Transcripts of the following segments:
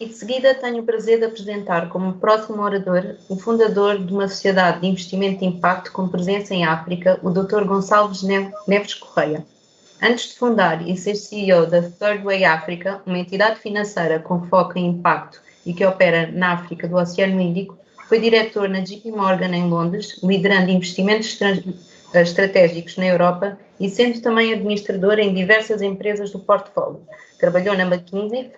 E de seguida tenho o prazer de apresentar como próximo orador o fundador de uma sociedade de investimento de impacto com presença em África, o Dr. Gonçalves Neves Correia. Antes de fundar e ser CEO da Third Way Africa, uma entidade financeira com foco em impacto e que opera na África do Oceano Índico, foi diretor na JP Morgan em Londres, liderando investimentos estratégicos na Europa e sendo também administrador em diversas empresas do portfólio. Trabalhou na McKinsey,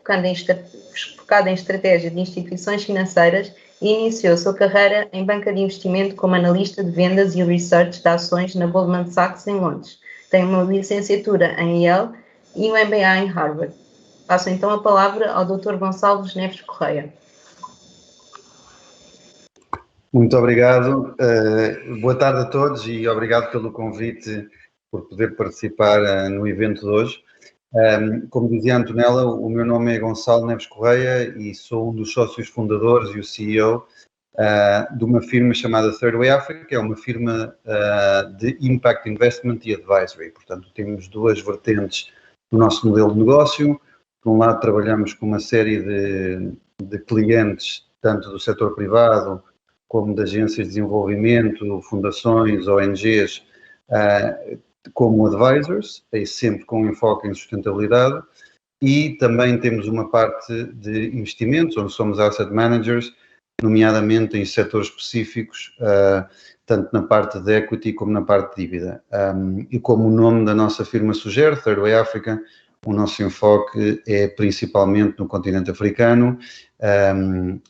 focada em estratégia de instituições financeiras e iniciou sua carreira em banca de investimento como analista de vendas e research de ações na Goldman Sachs em Londres. Tem uma licenciatura em Yale e um MBA em Harvard. Passo então a palavra ao Dr. Gonçalves Neves Correia. Muito obrigado. Boa tarde a todos e obrigado pelo convite por poder participar no evento de hoje. Como dizia a Antonella, o meu nome é Gonçalo Neves Correia e sou um dos sócios fundadores e o CEO de uma firma chamada Third Way Africa, que é uma firma de Impact Investment e Advisory. Portanto, temos duas vertentes no nosso modelo de negócio. Por um lado, trabalhamos com uma série de clientes, tanto do setor privado, como de agências de desenvolvimento, fundações, ONGs, como advisors, sempre com enfoque em sustentabilidade, e também temos uma parte de investimentos, onde somos asset managers, nomeadamente em setores específicos, tanto na parte de equity como na parte de dívida. E como o nome da nossa firma sugere, Third Way Africa, o nosso enfoque é principalmente no continente africano,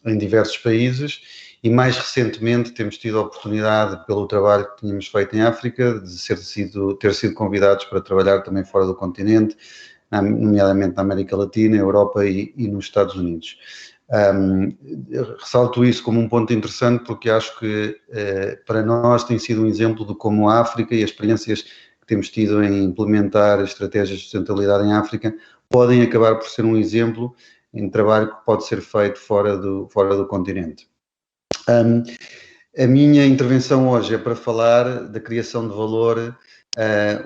em diversos países, e mais recentemente temos tido a oportunidade, pelo trabalho que tínhamos feito em África, de ter sido convidados para trabalhar também fora do continente, nomeadamente na América Latina, Europa e nos Estados Unidos. Ressalto isso como um ponto interessante porque acho que para nós tem sido um exemplo de como a África e as experiências que temos tido em implementar estratégias de sustentabilidade em África podem acabar por ser um exemplo em trabalho que pode ser feito fora do continente. A minha intervenção hoje é para falar da criação de valor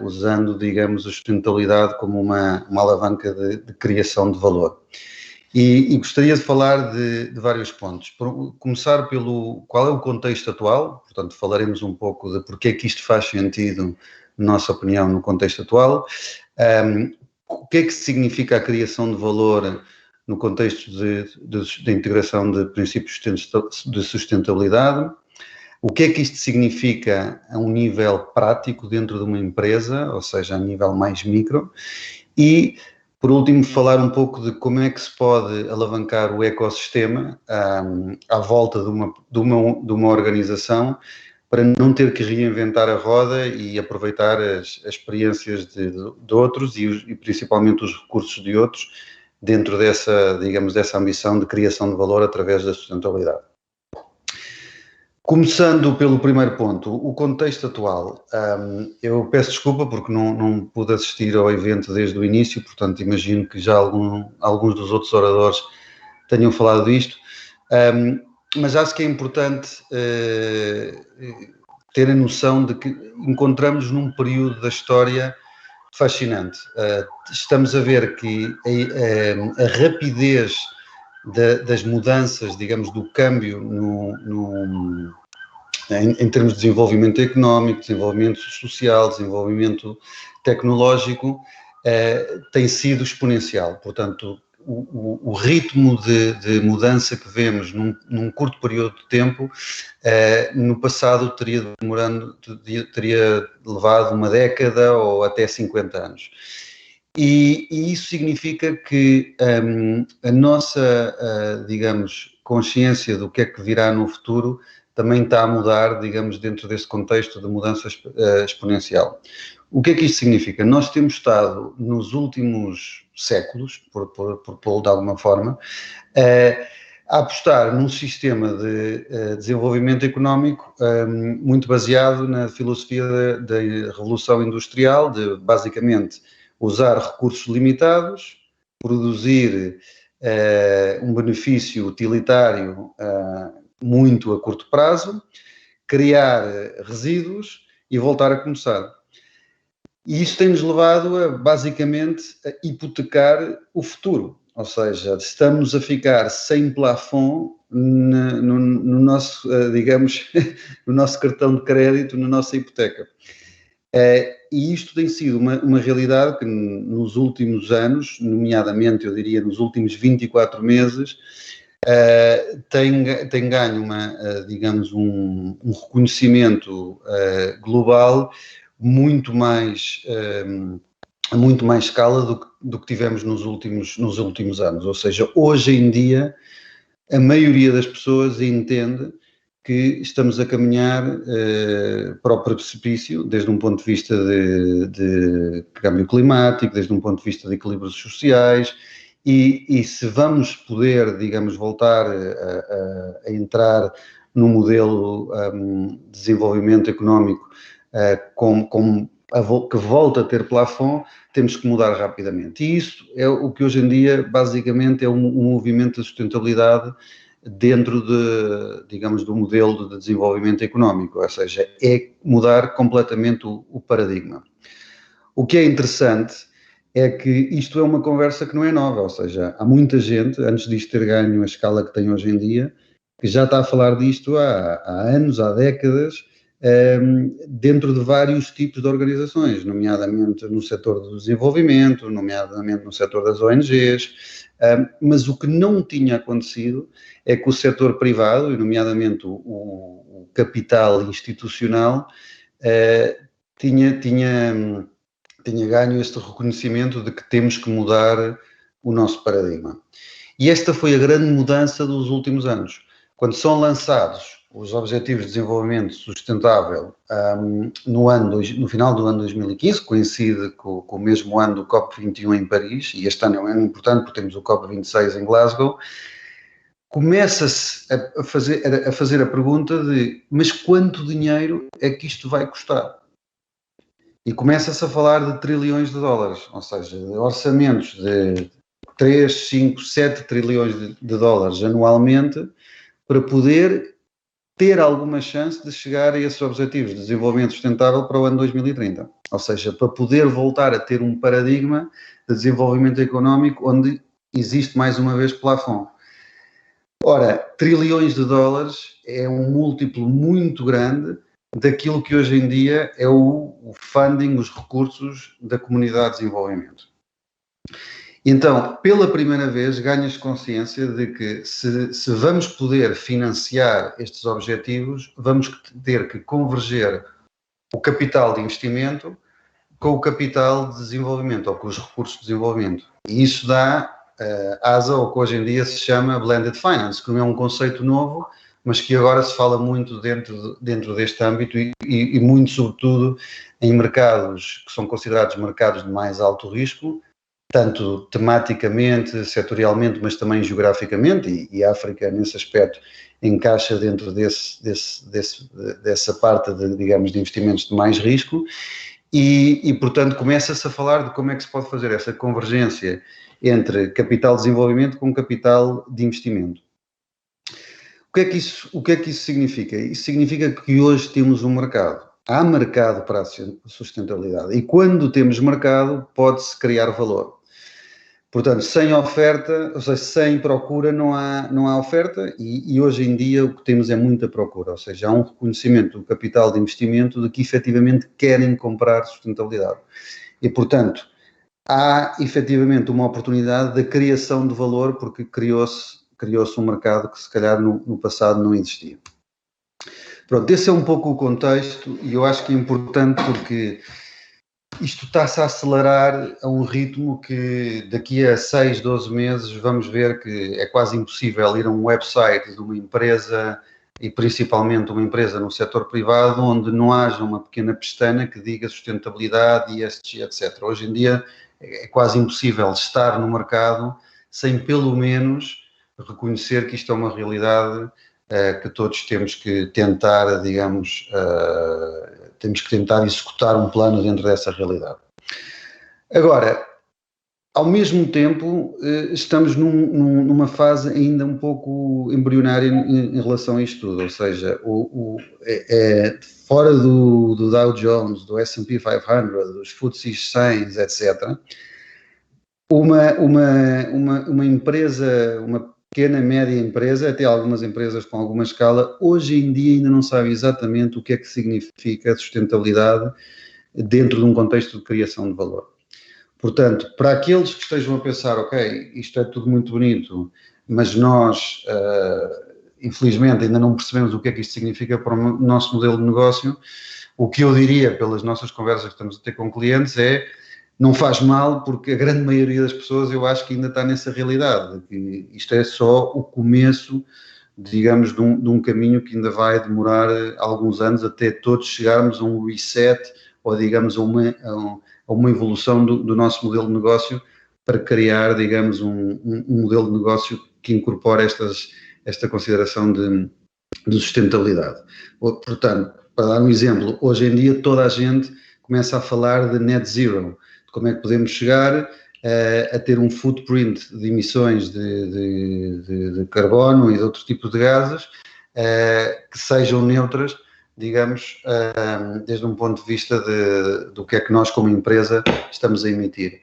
usando, digamos, a sustentabilidade como uma alavanca de criação de valor. E gostaria de falar de vários pontos. Começar pelo qual é o contexto atual, portanto falaremos um pouco de porque é que isto faz sentido, na nossa opinião, no contexto atual. O que é que significa a criação de valor no contexto de integração de princípios de sustentabilidade? O que é que isto significa a um nível prático dentro de uma empresa, ou seja, a nível mais micro? E, por último, falar um pouco de como é que se pode alavancar o ecossistema à volta de uma organização para não ter que reinventar a roda e aproveitar as experiências de outros e principalmente os recursos de outros dentro dessa, digamos, dessa ambição de criação de valor através da sustentabilidade. Começando pelo primeiro ponto, o contexto atual. Eu peço desculpa porque não pude assistir ao evento desde o início, portanto imagino que já alguns dos outros oradores tenham falado disto, mas acho que é importante ter a noção de que encontramos num período da história fascinante. Estamos a ver que a rapidez das mudanças, digamos, do câmbio em termos de desenvolvimento económico, desenvolvimento social, desenvolvimento tecnológico, tem sido exponencial. Portanto, o ritmo de mudança que vemos num curto período de tempo, no passado teria levado uma década ou até 50 anos. E isso significa que a nossa, digamos, consciência do que é que virá no futuro também está a mudar, digamos, dentro desse contexto de mudança exponencial. O que é que isto significa? Nós temos estado, nos últimos séculos, por pô-lo de alguma forma, a apostar num sistema de desenvolvimento económico muito baseado na filosofia da Revolução Industrial, de basicamente usar recursos limitados, produzir um benefício utilitário muito a curto prazo, criar resíduos e voltar a começar. E isso tem-nos levado a, basicamente, a hipotecar o futuro. Ou seja, estamos a ficar sem plafond no nosso, digamos, no nosso cartão de crédito, na nossa hipoteca. E isto tem sido uma realidade que nos últimos anos, nomeadamente, eu diria, nos últimos 24 meses, tem ganho digamos, um reconhecimento global muito mais a muito mais escala do que tivemos nos últimos anos. Ou seja, hoje em dia, a maioria das pessoas entende que estamos a caminhar para o precipício, desde um ponto de vista de câmbio climático, desde um ponto de vista de equilíbrios sociais, e se vamos poder, digamos, voltar a entrar num modelo de desenvolvimento económico que volta a ter plafond, temos que mudar rapidamente. E isso é o que hoje em dia, basicamente, é um movimento de sustentabilidade dentro digamos, do modelo de desenvolvimento económico, ou seja, é mudar completamente o paradigma. O que é interessante é que isto é uma conversa que não é nova, ou seja, há muita gente, antes disto ter ganho a escala que tem hoje em dia, que já está a falar disto há anos, há décadas, dentro de vários tipos de organizações, nomeadamente no setor do desenvolvimento, nomeadamente no setor das ONGs, mas o que não tinha acontecido é que o setor privado, e nomeadamente o capital institucional, tinha ganho este reconhecimento de que temos que mudar o nosso paradigma. E esta foi a grande mudança dos últimos anos. Quando são lançados os Objetivos de Desenvolvimento Sustentável no final do ano 2015, coincide com o mesmo ano do COP21 em Paris, e este ano é um ano importante porque temos o COP26 em Glasgow, começa-se a fazer a pergunta de, mas quanto dinheiro é que isto vai custar? E começa-se a falar de trilhões de dólares, ou seja, de orçamentos de 3, 5, 7 trilhões de dólares anualmente para poder ter alguma chance de chegar a esses objetivos de desenvolvimento sustentável para o ano 2030. Ou seja, para poder voltar a ter um paradigma de desenvolvimento económico onde existe mais uma vez plafond. Ora, trilhões de dólares é um múltiplo muito grande daquilo que hoje em dia é o funding, os recursos da comunidade de desenvolvimento. Então, pela primeira vez, ganhas consciência de que se vamos poder financiar estes objetivos, vamos ter que converger o capital de investimento com o capital de desenvolvimento, ou com os recursos de desenvolvimento. E isso dá asa ao que hoje em dia se chama Blended Finance, que não é um conceito novo, mas que agora se fala muito dentro deste âmbito e muito, sobretudo, em mercados que são considerados mercados de mais alto risco, tanto tematicamente, setorialmente, mas também geograficamente, e a África, nesse aspecto, encaixa dentro dessa parte, digamos, de investimentos de mais risco, e portanto, começa-se a falar de como é que se pode fazer essa convergência entre capital de desenvolvimento com capital de investimento. O que é que isso significa? Isso significa que hoje temos um mercado. Há mercado para a sustentabilidade, e quando temos mercado, pode-se criar valor. Portanto, sem oferta, ou seja, sem procura não há oferta, e hoje em dia o que temos é muita procura, ou seja, há um reconhecimento do capital de investimento de que efetivamente querem comprar sustentabilidade. E, portanto, há efetivamente uma oportunidade da criação de valor, porque criou-se um mercado que se calhar no passado não existia. Pronto, esse é um pouco o contexto, e eu acho que é importante porque isto está-se a acelerar a um ritmo que daqui a 6, 12 meses vamos ver que é quase impossível ir a um website de uma empresa, e principalmente uma empresa no setor privado, onde não haja uma pequena pestana que diga sustentabilidade, ESG, etc. Hoje em dia é quase impossível estar no mercado sem pelo menos reconhecer que isto é uma realidade que todos temos que tentar, digamos, temos que tentar executar um plano dentro dessa realidade. Agora, ao mesmo tempo, estamos numa fase ainda um pouco embrionária em relação a isto tudo, ou seja, fora do Dow Jones, do S&P 500, dos FTSE 100, etc., uma empresa, uma pequena, média empresa, até algumas empresas com alguma escala, hoje em dia ainda não sabem exatamente o que é que significa a sustentabilidade dentro de um contexto de criação de valor. Portanto, para aqueles que estejam a pensar, ok, isto é tudo muito bonito, mas nós, infelizmente, ainda não percebemos o que é que isto significa para o nosso modelo de negócio, o que eu diria, pelas nossas conversas que estamos a ter com clientes, é não faz mal, porque a grande maioria das pessoas eu acho que ainda está nessa realidade, que isto é só o começo, digamos, de um caminho que ainda vai demorar alguns anos até todos chegarmos a um reset ou, digamos, a uma evolução do nosso modelo de negócio para criar, digamos, um modelo de negócio que incorpore esta consideração de sustentabilidade. Portanto, para dar um exemplo, hoje em dia toda a gente começa a falar de net zero, de como é que podemos chegar a ter um footprint de emissões de carbono e de outros tipos de gases que sejam neutras, digamos, desde um ponto de vista do que é que nós como empresa estamos a emitir.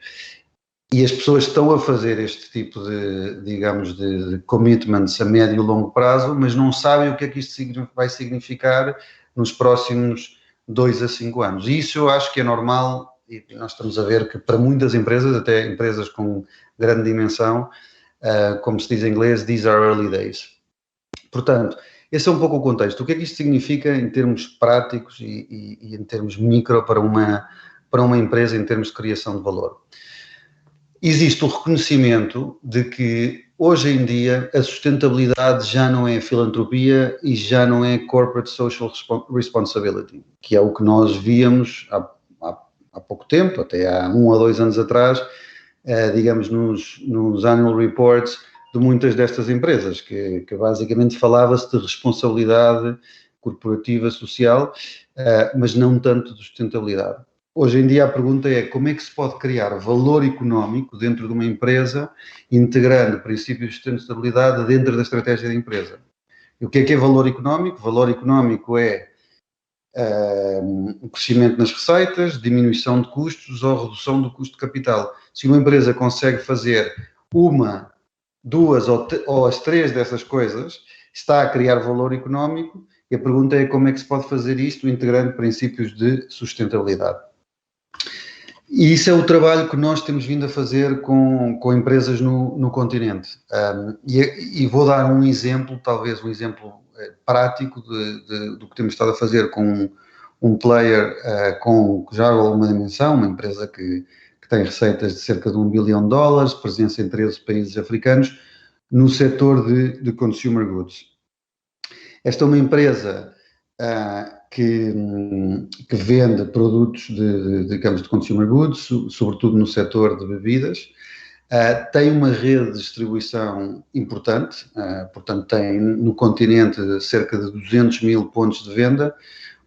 E as pessoas estão a fazer este tipo de commitments a médio e longo prazo, mas não sabem o que é que isto vai significar nos próximos 2 a 5 anos. E isso eu acho que é normal, e nós estamos a ver que para muitas empresas, até empresas com grande dimensão, como se diz em inglês, these are early days. Portanto, esse é um pouco o contexto. O que é que isto significa em termos práticos e em termos micro para uma empresa, em termos de criação de valor? Existe o reconhecimento de que, hoje em dia, a sustentabilidade já não é filantropia e já não é corporate social responsibility, que é o que nós víamos há pouco tempo, até há 1 ou 2 anos atrás, digamos, nos annual reports de muitas destas empresas, que basicamente falava-se de responsabilidade corporativa, social, mas não tanto de sustentabilidade. Hoje em dia a pergunta é como é que se pode criar valor económico dentro de uma empresa, integrando princípios de sustentabilidade dentro da estratégia da empresa. E o que é valor económico? Valor económico é o crescimento nas receitas, diminuição de custos ou redução do custo de capital. Se uma empresa consegue fazer 1, 2 ou as 3 dessas coisas, está a criar valor económico, e a pergunta é como é que se pode fazer isto integrando princípios de sustentabilidade. E isso é o trabalho que nós temos vindo a fazer com empresas no continente. E vou dar um exemplo, talvez um exemplo prático do que temos estado a fazer com um player com já alguma dimensão, uma empresa que tem receitas de cerca de $1 bilhão, presença em 13 países africanos, no setor de consumer goods. Esta é uma empresa que vende produtos digamos, de consumer goods, sobretudo no setor de bebidas, tem uma rede de distribuição importante, portanto tem no continente cerca de 200 mil pontos de venda,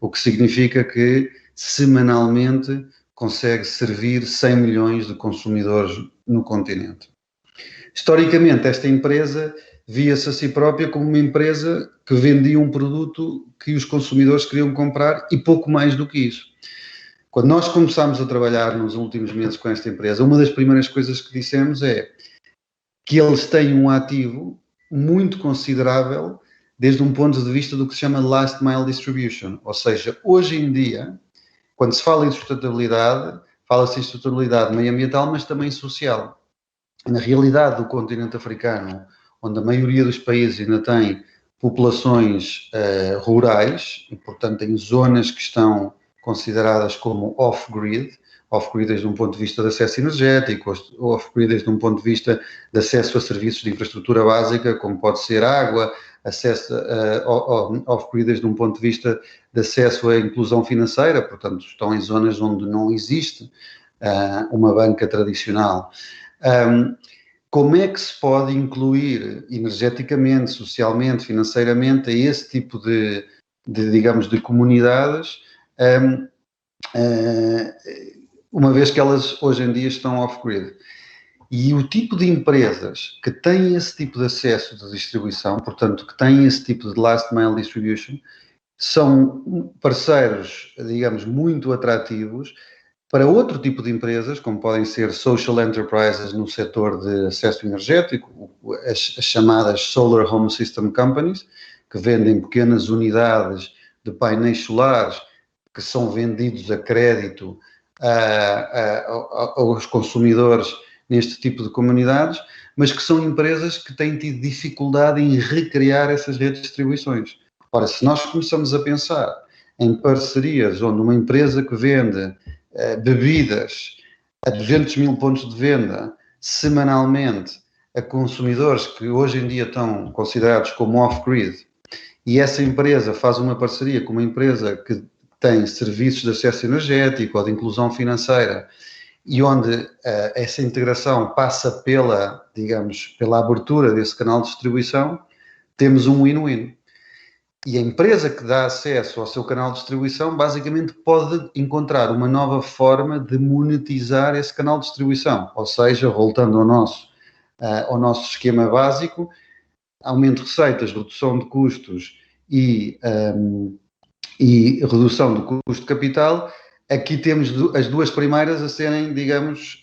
o que significa que semanalmente consegue servir 100 milhões de consumidores no continente. Historicamente, esta empresa via-se a si própria como uma empresa que vendia um produto que os consumidores queriam comprar e pouco mais do que isso. Quando nós começámos a trabalhar nos últimos meses com esta empresa, uma das primeiras coisas que dissemos é que eles têm um ativo muito considerável desde um ponto de vista do que se chama last mile distribution, ou seja, hoje em dia, quando se fala em sustentabilidade, fala-se em sustentabilidade meioambiental, mas também social. Na realidade do continente africano, onde a maioria dos países ainda tem populações rurais, e portanto em zonas que estão consideradas como off-grid desde um ponto de vista de acesso energético, off-grid desde um ponto de vista de acesso a serviços de infraestrutura básica, como pode ser água, acesso off-grid desde um ponto de vista de acesso à inclusão financeira, portanto estão em zonas onde não existe uma banca tradicional. Como é que se pode incluir energeticamente, socialmente, financeiramente a esse tipo digamos, de comunidades, uma vez que elas hoje em dia estão off-grid? E o tipo de empresas que têm esse tipo de acesso de distribuição, portanto, que têm esse tipo de last mile distribution, são parceiros, digamos, muito atrativos Para outro tipo de empresas, como podem ser social enterprises no setor de acesso energético, as chamadas Solar Home System Companies, que vendem pequenas unidades de painéis solares que são vendidos a crédito aos consumidores neste tipo de comunidades, mas que são empresas que têm tido dificuldade em recriar essas redes de distribuições. Ora, se nós começamos a pensar em parcerias onde uma empresa que vende bebidas a 200 mil pontos de venda semanalmente a consumidores que hoje em dia estão considerados como off-grid, e essa empresa faz uma parceria com uma empresa que tem serviços de acesso energético ou de inclusão financeira, e onde essa integração passa pela, digamos, pela abertura desse canal de distribuição, temos um win-win. E a empresa que dá acesso ao seu canal de distribuição, basicamente pode encontrar uma nova forma de monetizar esse canal de distribuição. Ou seja, voltando ao nosso esquema básico, aumento de receitas, redução de custos e redução do custo de capital. Aqui temos as duas primeiras a serem, digamos,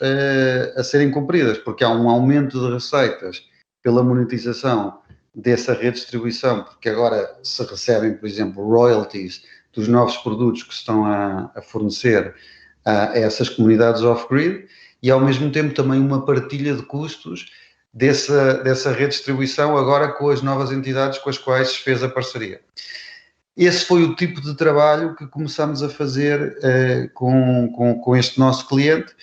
a serem cumpridas, porque há um aumento de receitas pela monetização dessa rede de distribuição, porque agora se recebem, por exemplo, royalties dos novos produtos que se estão a fornecer a essas comunidades off-grid, e ao mesmo tempo também uma partilha de custos dessa rede de distribuição agora com as novas entidades com as quais se fez a parceria. Esse foi o tipo de trabalho que começámos a fazer com este nosso cliente.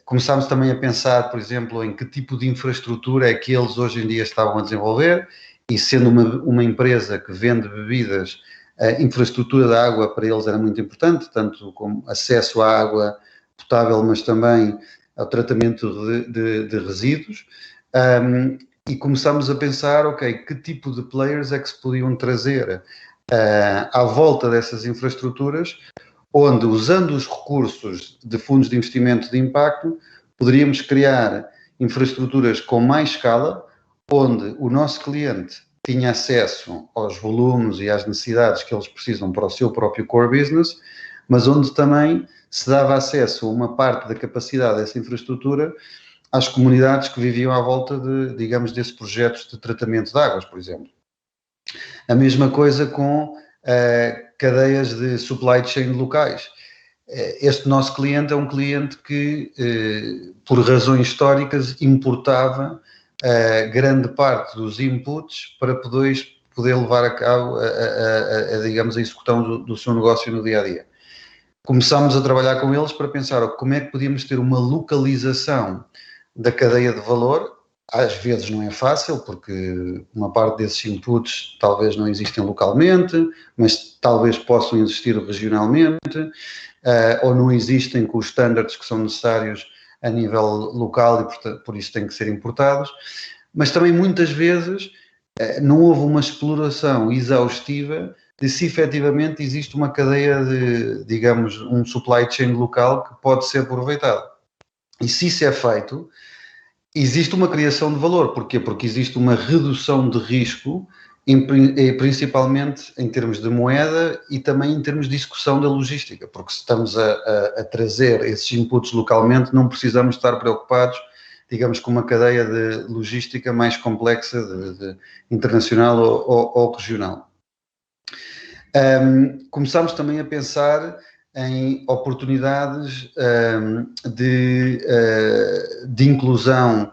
Começámos também a pensar, por exemplo, em que tipo de infraestrutura é que eles hoje em dia estavam a desenvolver, e sendo uma empresa que vende bebidas, a infraestrutura da água para eles era muito importante, tanto como acesso à água potável, mas também ao tratamento de resíduos. E começámos a pensar, ok, que tipo de players é que se podiam trazer à volta dessas infraestruturas, onde, usando os recursos de fundos de investimento de impacto, poderíamos criar infraestruturas com mais escala, onde o nosso cliente tinha acesso aos volumes e às necessidades que eles precisam para o seu próprio core business, mas onde também se dava acesso a uma parte da capacidade dessa infraestrutura às comunidades que viviam à volta digamos, desses projetos de tratamento de águas, por exemplo. A mesma coisa com cadeias de supply chain locais. Este nosso cliente é um cliente que, por razões históricas, importava grande parte dos inputs para poder levar a cabo, digamos, a execução do seu negócio no dia-a-dia. Começámos a trabalhar com eles para pensar como é que podíamos ter uma localização da cadeia de valor. Às vezes não é fácil, porque uma parte desses inputs talvez não existem localmente, mas talvez possam existir regionalmente, ou não existem com os standards que são necessários a nível local e por isso têm que ser importados. Mas também muitas vezes não houve uma exploração exaustiva de se efetivamente existe uma cadeia de, digamos, um supply chain local que pode ser aproveitado. E se isso é feito, existe uma criação de valor. Porquê? Porque existe uma redução de risco, principalmente em termos de moeda e também em termos de execução da logística, porque se estamos a trazer esses inputs localmente, não precisamos estar preocupados, digamos, com uma cadeia de logística mais complexa, de internacional ou regional. Começámos também a pensar em oportunidades de inclusão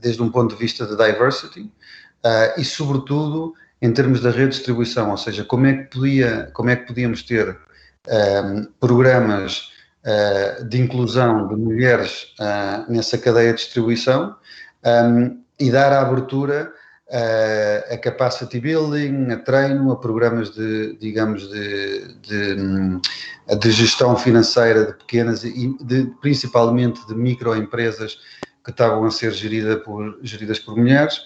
desde um ponto de vista de diversity e, sobretudo, em termos da rede de distribuição, ou seja, como é que podíamos ter programas de inclusão de mulheres nessa cadeia de distribuição e dar a abertura a capacity building, a treino, a programas digamos, de gestão financeira de pequenas e principalmente de microempresas que estavam a ser geridas por mulheres.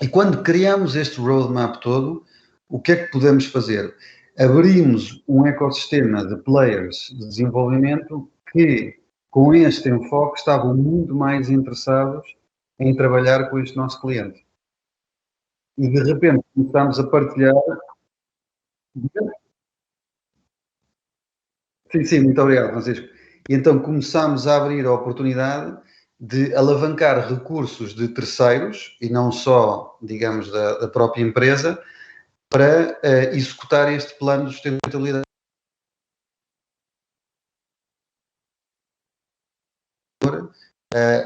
E quando criamos este roadmap todo, o que é que podemos fazer? Abrimos um ecossistema de players de desenvolvimento que, com este enfoque, estavam muito mais interessados em trabalhar com este nosso cliente. E, de repente, começámos a partilhar. Sim, muito obrigado, Francisco. E então começámos a abrir a oportunidade de alavancar recursos de terceiros, e não só, digamos, da própria empresa, para executar este plano de sustentabilidade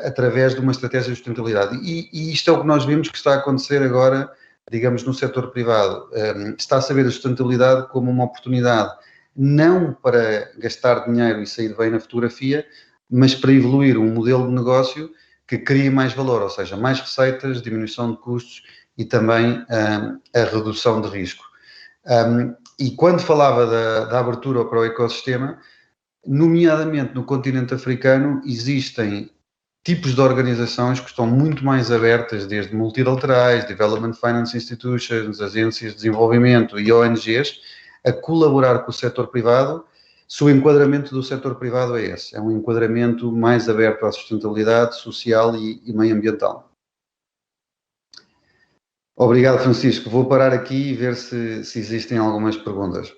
através de uma estratégia de sustentabilidade. E isto é o que nós vemos que está a acontecer agora, digamos, no setor privado. Está-se a ver a sustentabilidade como uma oportunidade, não para gastar dinheiro e sair bem na fotografia, mas para evoluir um modelo de negócio que crie mais valor, ou seja, mais receitas, diminuição de custos e também a redução de risco. E quando falava da abertura para o ecossistema, nomeadamente no continente africano, existem tipos de organizações que estão muito mais abertas, desde multilaterais, Development Finance Institutions, agências de desenvolvimento e ONGs, a colaborar com o setor privado, se o enquadramento do setor privado é esse. É um enquadramento mais aberto à sustentabilidade social e meioambiental. Obrigado, Francisco. Vou parar aqui e ver se existem algumas perguntas.